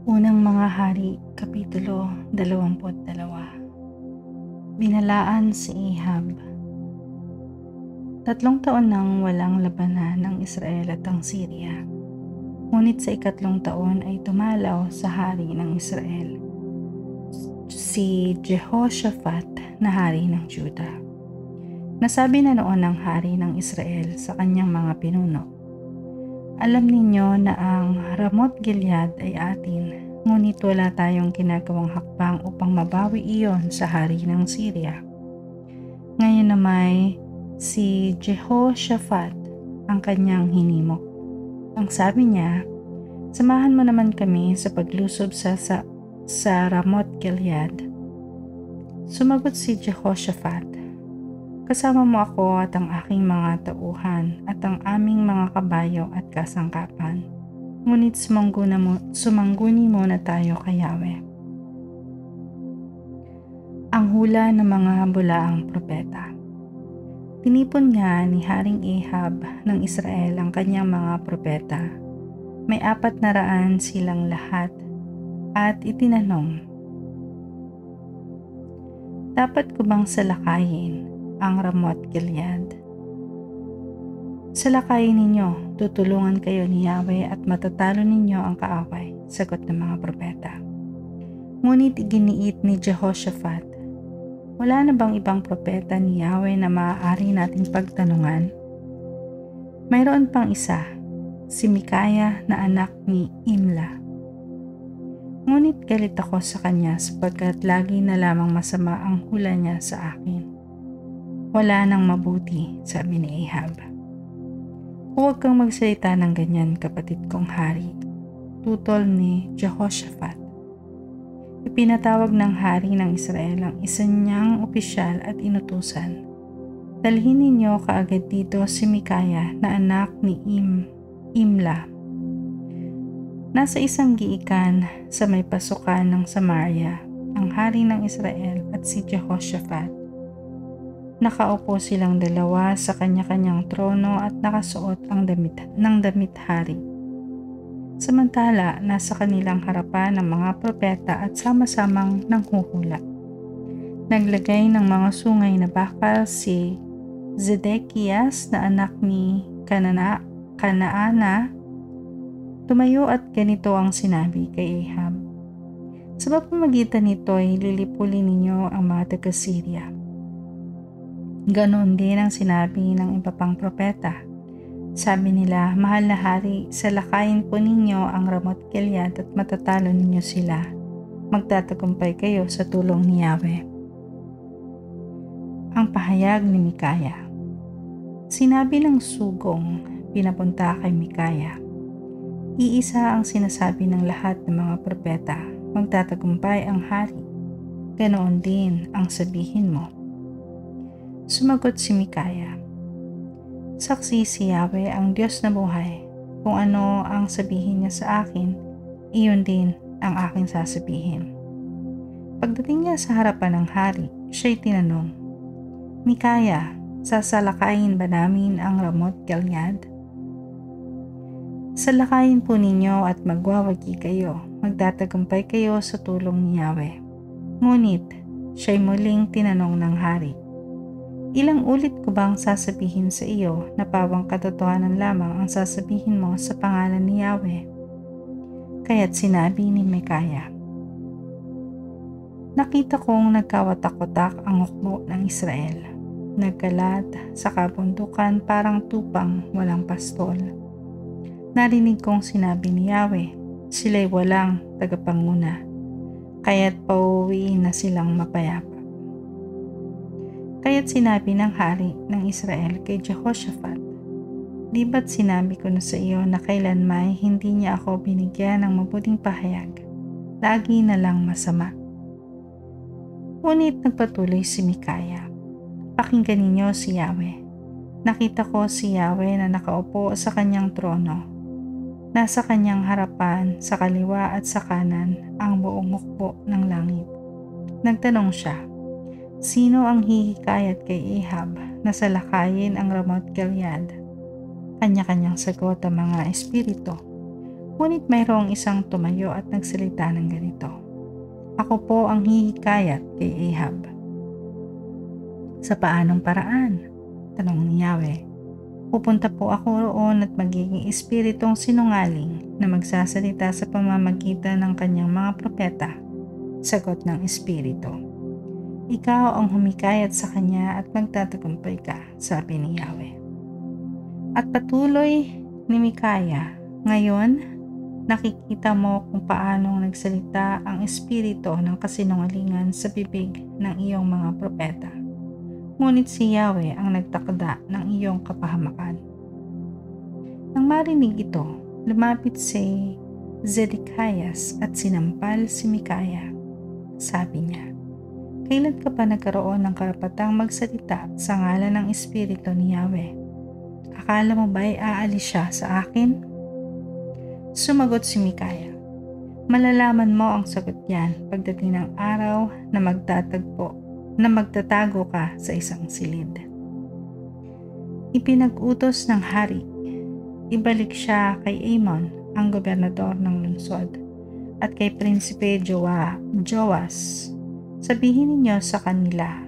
Unang Mga Hari, Kapitulo 22. Binalaan si Ahab. 3 taon nang walang labanan ng Israel at ang Syria. Ngunit sa 3 taon ay tumalaw sa hari ng Israel si Jehoshaphat na hari ng Juda. Nasabi na noon ng hari ng Israel sa kanyang mga pinuno, "Alam ninyo na ang Ramoth Gilead ay atin, ngunit wala tayong ginagawang hakbang upang mabawi iyon sa hari ng Syria." Ngayon namay si Jehoshaphat ang kanyang hinimok. Ang sabi niya, "Samahan mo naman kami sa paglusob sa Ramoth Gilead." Sumagot si Jehoshaphat, "Kasama mo ako at ang aking mga tauhan at ang aming mga kabayo at kasangkapan. Ngunit sumangguni muna tayo kay Yahweh." Ang hula ng mga bulaang propeta. Tinipon nga ni Haring Ahab ng Israel ang kanyang mga propeta. May 400 silang lahat at itinanong, "Dapat ko bang salakayin ang Ramoth Gilead?" "Salakayin ninyo, tutulungan kayo ni Yahweh at matatalo ninyo ang kaaway," sagot ng mga propeta. Ngunit iginiit ni Jehoshaphat, "Wala na bang ibang propeta ni Yahweh na maaari nating pagtanungan?" Mayroon pang isa, si Mikaya na anak ni Imla. Ngunit galit ako sa kanya sapagkat lagi na lamang masama ang hula niya sa akin. "Wala nang mabuti," sabi ni Ahab. "Huwag kang magsalita ng ganyan, kapatid kong hari," tutol ni Jehoshaphat. Ipinatawag ng hari ng Israel ang isa niyang opisyal at inutusan, "Dalhin ninyo kaagad dito si Mikaya na anak ni Imla. Nasa isang giikan sa may pasukan ng Samaria ang hari ng Israel at si Jehoshaphat. Nakaupo silang dalawa sa kanya-kanyang trono at nakasuot ng damit hari. Samantala, nasa kanilang harapan ang mga propeta at sama-samang nanghuhula. Naglagay ng mga sungay na bakal si Zedekias na anak ni Kanaana. Tumayo at ganito ang sinabi kay Ahab, "Sa pamamagitan nito ay lilipulin ninyo ang mga taga-Syria." Ganoon din ang sinabi ng iba pang propeta. Sabi nila, "Mahal na hari, salakayin po ninyo ang Ramoth Gilead at matatalo ninyo sila. Magtatagumpay kayo sa tulong ni Yahweh." Ang pahayag ni Mikaya. Sinabi ng sugong pinapunta kay Mikaya, "Iisa ang sinasabi ng lahat ng mga propeta, magtatagumpay ang hari. Ganoon din ang sabihin mo." Sumagot si Mikaya, "Saksi si Yahweh ang Diyos na buhay. Kung ano ang sabihin niya sa akin, iyon din ang aking sasabihin." Pagdating niya sa harapan ng hari, siya'y tinanong, "Mikaya, sasalakayin ba namin ang Ramoth Gilead?" "Salakayin po ninyo at magwawagi kayo. Magtatagumpay kayo sa tulong ni Yahweh." Ngunit siya'y muling tinanong ng hari, "Ilang ulit ko bang sasabihin sa iyo na pawang katotohanan lamang ang sasabihin mo sa pangalan ni Yahweh?" Kaya't sinabi ni Mikaya, "Nakita kong nagkawatak-watak ang hukbo ng Israel. Nagkalat sa kabundukan parang tupang walang pastol. Narinig kong sinabi ni Yahweh, sila'y walang tagapanguna, kaya't pauwiin na silang mapayapa." Kaya't sinabi ng hari ng Israel kay Jehoshaphat, "Di ba't sinabi ko na sa iyo na kailanmay hindi niya ako binigyan ng mabuting pahayag? Lagi na lang masama." Ngunit nagpatuloy si Mikaya, "Pakinggan ninyo si Yahweh. Nakita ko si Yahweh na nakaupo sa kanyang trono. Nasa kanyang harapan sa kaliwa at sa kanan ang buong hukbo ng langit." Nagtanong siya, "Sino ang hihikayat kay Ahab na salakayin ang Ramoth Gilead?" Kanya-kanyang sagot ang mga espiritu, Ngunit mayroong isang tumayo at nagsalita ng ganito, "Ako po ang hihikayat kay Ahab." "Sa paanong paraan?" tanong ni Yahweh. "Pupunta po ako roon at magiging espiritong sinungaling na magsasalita sa pamamagitan ng kanyang mga propeta," sagot ng espiritu. "Ikaw ang humikayat sa kanya at magtatagumpay ka," sabi ni Yahweh. At patuloy ni Mikaya, "Ngayon, nakikita mo kung paanong nagsalita ang espiritu ng kasinungalingan sa bibig ng iyong mga propeta. Ngunit si Yahweh ang nagtakda ng iyong kapahamakan." Nang marinig ito, lumapit si Zedekias at sinampal si Mikaya. Sabi niya, "Kailan ka pa nagkaroon ng karapatang magsalita sa ngalan ng espiritu ni Yahweh? Akala mo ba'y aalis siya sa akin?" Sumagot si Mikaya, "Malalaman mo ang sagot niyan pagdating ng araw na magtatago ka sa isang silid." Ipinag-utos ng hari, ibalik siya kay Amon, ang gobernador ng lungsod, at kay Prinsipe Joas. "Sabihin ninyo sa kanila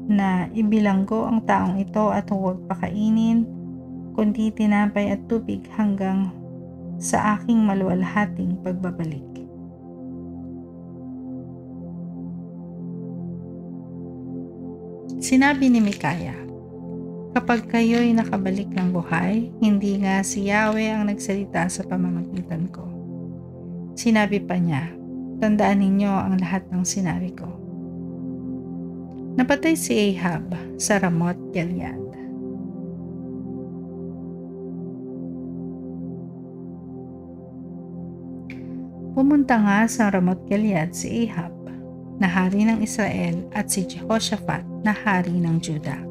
na ibilanggo ang taong ito at huwag pakainin kundi tinapay at tubig hanggang sa aking maluwalhating pagbabalik." Sinabi ni Mikaya, "Kapag kayo'y nakabalik ng buhay, hindi nga si Yahweh ang nagsalita sa pamamagitan ko." Sinabi pa niya, "Tandaan ninyo ang lahat ng sinabi ko." Napatay si Ahab sa Ramoth Gilead. Pumunta nga sa Ramoth Gilead si Ahab, na hari ng Israel, at si Jehoshaphat, na hari ng Juda.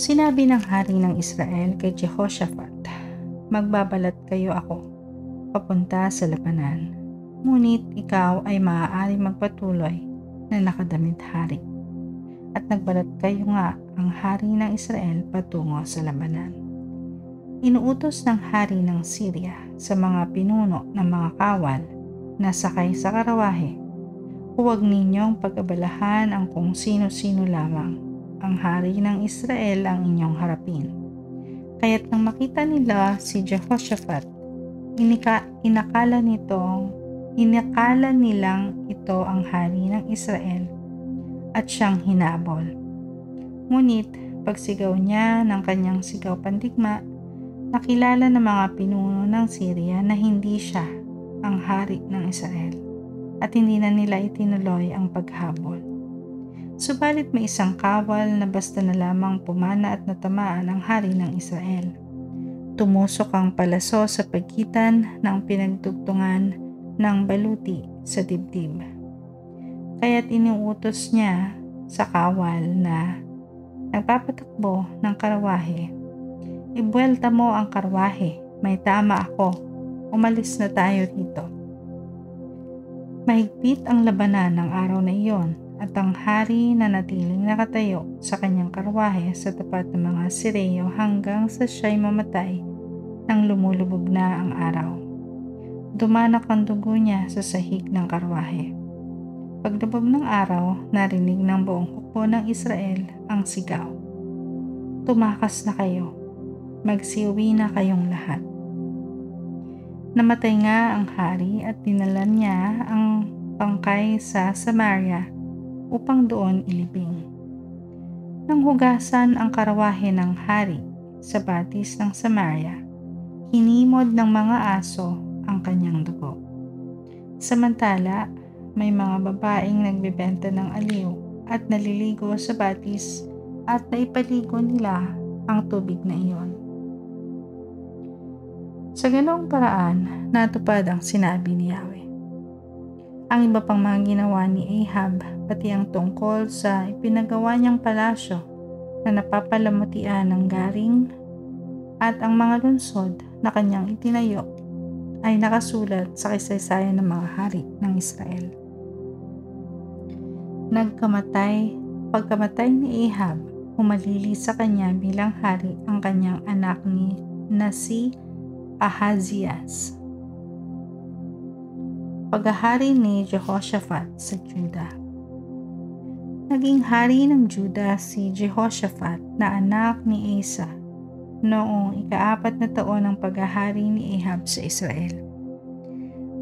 Sinabi ng hari ng Israel kay Jehoshaphat, "Magbabalat kayo ako papunta sa labanan, ngunit ikaw ay maaari magpatuloy na nakadamit hari." At nagbalat kayo nga ang hari ng Israel patungo sa labanan. Inuutos ng hari ng Syria sa mga pinuno ng mga kawal na sakay sa karawahe, "Huwag ninyong pag-abalahan ang kung sino-sino lamang. Ang hari ng Israel ang inyong harapin." Kaya't nang makita nila si Jehoshaphat, inakala nilang ito ang hari ng Israel at siyang hinabol. Ngunit pagsigaw niya ng kanyang sigaw pandigma, nakilala ng mga pinuno ng Syria na hindi siya ang hari ng Israel at hindi na nila itinuloy ang paghabol. Subalit may isang kawal na basta na lamang pumana at natamaan ang hari ng Israel. Tumusok ang palaso sa pagitan ng pinagdugtungan ng baluti sa dibdib. Kaya't iniutos niya sa kawal na nagpapatakbo ng karawahe, "Ibuelta mo ang karawahe, may tama ako, umalis na tayo rito." Mahigpit ang labanan ng araw na iyon at ang hari na natiling nakatayo sa kanyang karawahe sa tapat ng mga Sireyo hanggang sa siya'y mamatay nang lumulubog na ang araw. Dumanak ang dugo niya sa sahig ng karawahe. Pagdabog ng araw, narinig ng buong hukbo ng Israel ang sigaw, "Tumakas na kayo, magsiuwi na kayong lahat." Namatay nga ang hari at dinala niya ang bangkay sa Samaria upang doon ilibing. Nang hugasan ang karawahe ng hari sa batis ng Samaria, hinimod ng mga aso ang kanyang dugo. Samantala, may mga babaeng nagbebenta ng aliw at naliligo sa batis at naipaligo nila ang tubig na iyon. Sa ganoong paraan, natupad ang sinabi ni Yahweh. Ang iba pang mga ginawa ni Ahab, pati ang tungkol sa ipinagawa niyang palasyo na napapalamutian ng garing at ang mga lungsod na kanyang itinayo, ay nakasulat sa kasaysayan ng mga hari ng Israel. Pagkamatay ni Ahab, humalili sa kanya bilang hari ang kanyang anak na si Ahazias. Paghahari ni Jehoshaphat sa Juda. Naging hari ng Juda si Jehoshaphat na anak ni Asa noong ika-4 na taon ng paghahari ni Ahab sa Israel.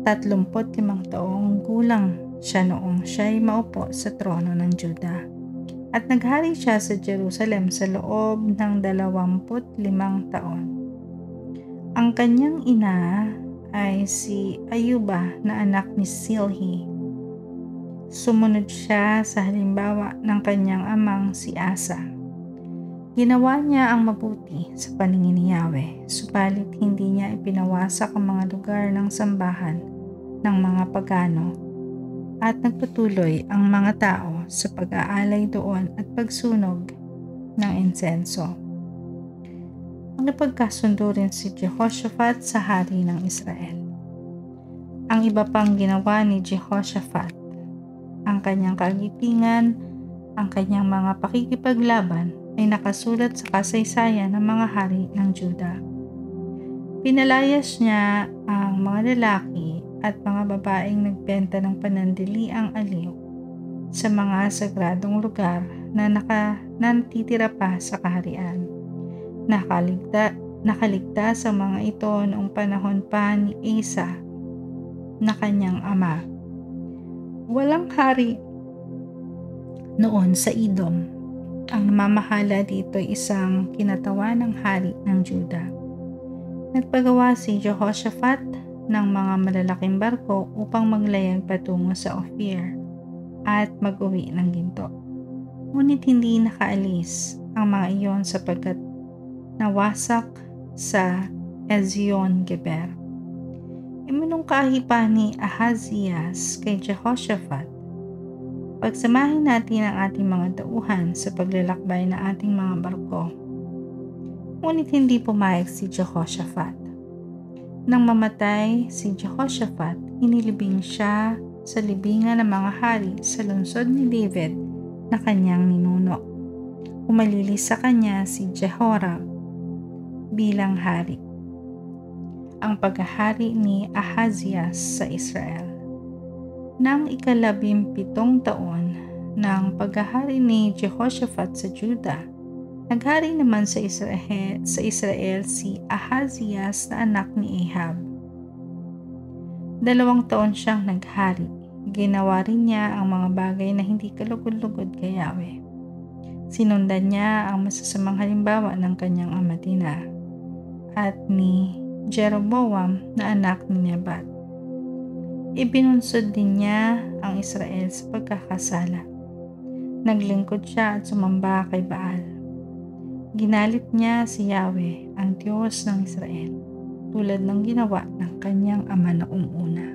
35 taong gulang siya noong siya'y maupo sa trono ng Juda. At naghari siya sa Jerusalem sa loob ng 25 taon. Ang kanyang ina ay si Ayuba na anak ni Silhi. Sumunod siya sa halimbawa ng kanyang amang si Asa. Ginawa niya ang mabuti sa paningin ni Yahweh, subalit hindi niya ipinawasak ang mga lugar ng sambahan ng mga pagano at nagpatuloy ang mga tao sa pag-aalay doon at pagsunog ng insenso. Nagpagkasundo rin si Jehoshaphat sa hari ng Israel. Ang iba pang ginawa ni Jehoshaphat, ang kanyang kagitingan, ang kanyang mga pakikipaglaban ay nakasulat sa kasaysayan ng mga hari ng Juda. Pinalayas niya ang mga lalaki at mga babaeng nagbenta ng panandaliang aliw sa mga sagradong lugar na natitira pa sa kaharian. Nakaligtas ang mga ito noong panahon pa ni Asa na kanyang ama. Walang hari noon sa Edom. Ang namamahala dito ay isang kinatawan ng hari ng Juda. Nagpagawa si Jehoshaphat ng mga malalaking barko upang maglayag patungo sa Ophir at mag-uwi ng ginto. Ngunit hindi nakaalis ang mga iyon sapagkat nawasak sa Ezion-Geber. Iminungkahi pa ni Ahazias kay Jehoshaphat, pagsamahin natin ang ating mga tauhan sa paglalakbay ng ating mga barko. Ngunit hindi pumayag si Jehoshaphat. Nang mamatay si Jehoshaphat, inilibing siya sa libingan ng mga hari sa lungsod ni David na kanyang ninuno. Umalili sa kanya si Jehoram bilang hari. Ang paghahari ni Ahazias sa Israel. Nang ika-17 taon ng paghahari ni Jehoshaphat sa Juda, naghari naman sa Israel si Ahazias na anak ni Ahab. 2 taon siyang naghari. Ginawa rin niya ang mga bagay na hindi kalugod-lugod kay Yahweh. Sinundan niya ang masasamang halimbawa ng kanyang ama Dina at ni Jeroboam na anak ni Nebat. Ibinunsod din niya ang Israel sa pagkakasala. Naglingkod siya at sumamba kay Baal. Ginalit niya si Yahweh, ang Diyos ng Israel, tulad ng ginawa ng kanyang ama noong una.